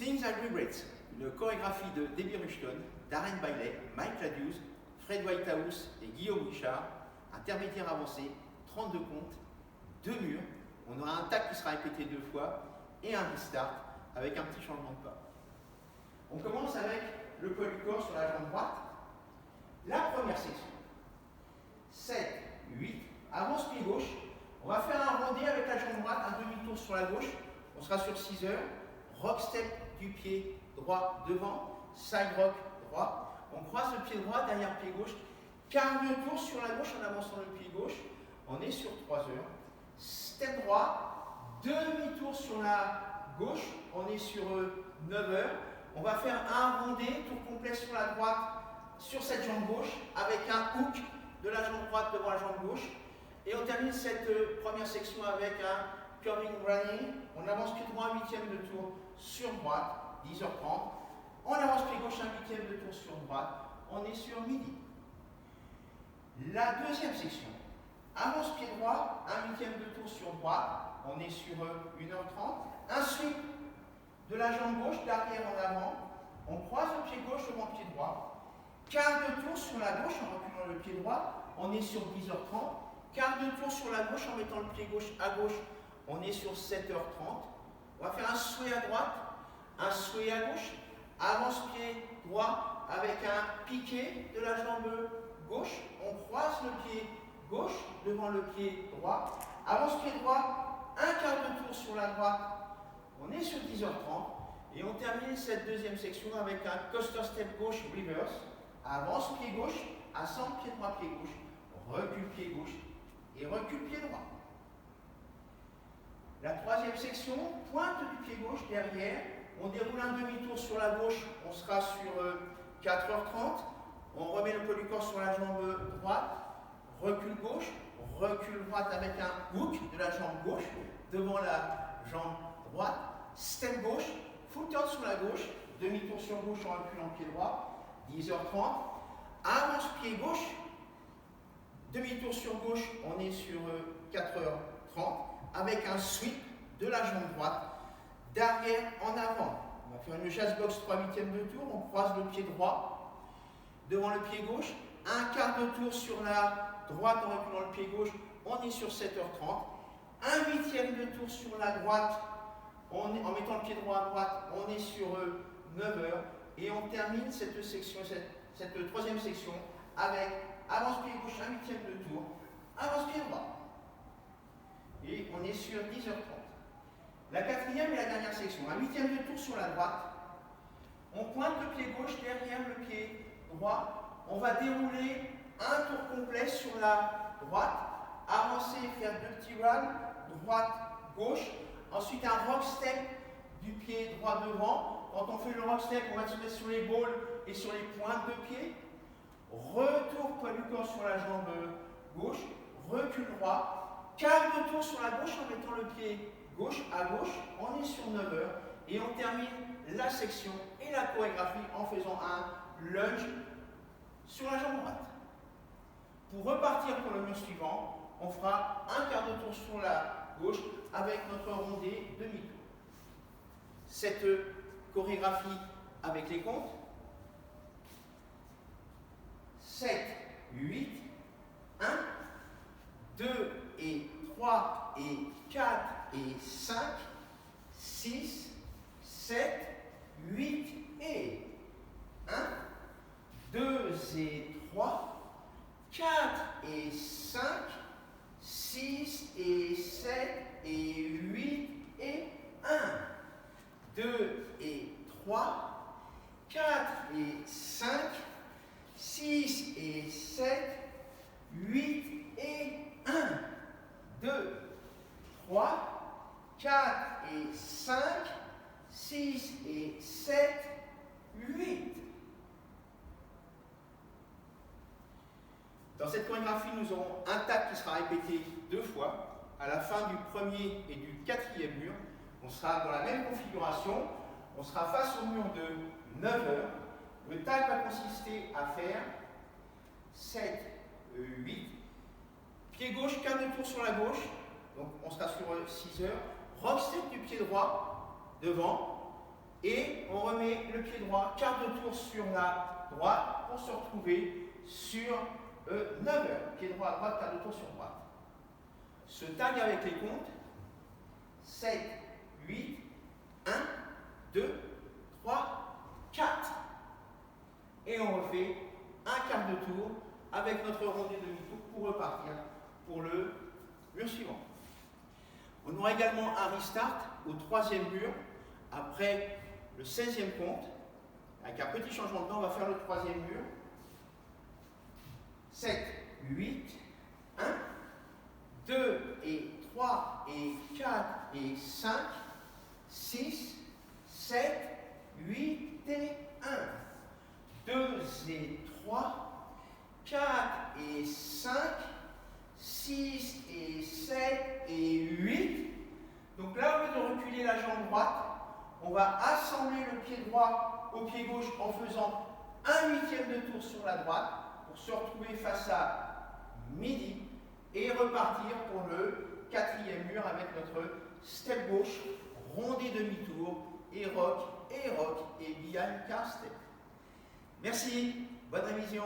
Things I Regret, une chorégraphie de Debbie Rushton, Darren Bailey, Mike Ladius, Fred Whitehouse et Guillaume Richard, intermédiaire avancé, 32 comptes, 2 murs, on aura un tac qui sera répété 2 fois et un restart avec un petit changement de pas. On commence avec le poids du corps sur la jambe droite. La première section, 7, 8, avance pied gauche, on va faire un rondé avec la jambe droite, un demi-tour sur la gauche, on sera sur 6 heures, rock step du pied droit devant, side rock droit, on croise le pied droit derrière pied gauche, quart de tour sur la gauche en avançant le pied gauche, on est sur 3 heures, step droit, demi-tour sur la gauche, on est sur 9 heures, on va faire un rondé, tour complet sur la droite, sur cette jambe gauche, avec un hook de la jambe droite devant la jambe gauche, et on termine cette première section avec un curving running, on avance pied droit, un huitième de tour sur droite, 10h30, on avance pied gauche, un huitième de tour sur droite, on est sur midi. La deuxième section, avance pied droit, un huitième de tour sur droite, on est sur 1h30, un sweep de la jambe gauche, d'arrière en avant, on croise le pied gauche devant le pied droit, quart de tour sur la gauche en reculant le pied droit, on est sur 10h30, quart de tour sur la gauche en mettant le pied gauche à gauche, on est sur 7h30, on va faire un sway à droite, un sway à gauche, avance pied droit avec un piqué de la jambe gauche, on croise le pied gauche devant le pied droit, avance pied droit, un quart de tour sur la droite, on est sur 10h30 et on termine cette deuxième section avec un coaster step gauche reverse, avance pied gauche, ascend pied droit pied gauche, recule pied gauche et recule pied droit. La troisième section, pointe du pied gauche derrière, on déroule un demi-tour sur la gauche, on sera sur 4h30, on remet le poids du corps sur la jambe droite, recule gauche, recule droite avec un hook de la jambe gauche devant la jambe droite, step gauche, full turn sur la gauche, demi-tour sur gauche en reculant pied droit, 10h30, avance pied gauche, demi-tour sur gauche, on est sur 4h30, avec un sweep de la jambe droite, d'arrière en avant. On va faire une jazz box 3/8 de tour, on croise le pied droit devant le pied gauche, un quart de tour sur la droite en reculant le pied gauche, on est sur 7h30, un huitième de tour sur la droite, en mettant le pied droit à droite, on est sur 9h, et on termine cette section, cette troisième section avec avance pied gauche, un huitième de tour, avance pied droit. Et on est sur 10h30. La quatrième et la dernière section, un huitième de tour sur la droite, on pointe le pied gauche derrière le pied droit, on va dérouler un tour complet sur la droite, avancer, faire deux petits runs, droite, gauche, ensuite un rock step du pied droit devant. Quand on fait le rock step, on va se mettre sur les balls et sur les pointes de pied. Retour poids du corps sur la jambe gauche, recul droit, quart de tour sur la gauche en mettant le pied gauche à gauche, on est sur 9h et on termine la section et la chorégraphie en faisant un lunge sur la jambe droite. Pour repartir pour le mur suivant, on fera un quart de tour sur la gauche avec notre rondé demi-tour. Cette chorégraphie avec les comptes, 7, 8, 1, 2 et 3 et 4 et 5, 6, 7, 8 et 1, 2 et 3, 4 et 5, 6 et 7 et 8 et 1, 2 et 3, 4 et 5, 6 et 7, 8 et 1, 2, 3, 4 et 5, 6 et 7, 8. Dans cette chorégraphie, nous aurons un tap qui sera répété 2 fois. À la fin du premier et du quatrième mur, on sera dans la même configuration. On sera face au mur de 9h. Le tap va consister à faire 7, 8, pied gauche, quart de tour sur la gauche, donc on sera sur 6 heures, rock step du pied droit devant, Et on remet le pied droit, quart de tour sur la droite pour se retrouver sur 9 heures. Pied droit à droite, quart de tour sur droite. Se tag avec les comptes. 7, 8, 1, 2, 3, 4. Et on refait un quart de tour avec notre rondé demi-tour pour repartir pour le mur suivant. On aura également un restart au troisième mur après le 16e compte. Avec un petit changement de temps, on va faire le troisième mur. 7, 8, 1, 2 et 3 et 4 et 5, 6, 7, 8 et 1. 2 et 3, 4 et 5, 6 et 7 et 8. Donc là, au lieu de reculer la jambe droite, on va assembler le pied droit au pied gauche en faisant un huitième de tour sur la droite pour se retrouver face à midi et repartir pour le quatrième mur avec notre step gauche, rondé demi-tour, et rock, et behind car step. Merci, bonne révision.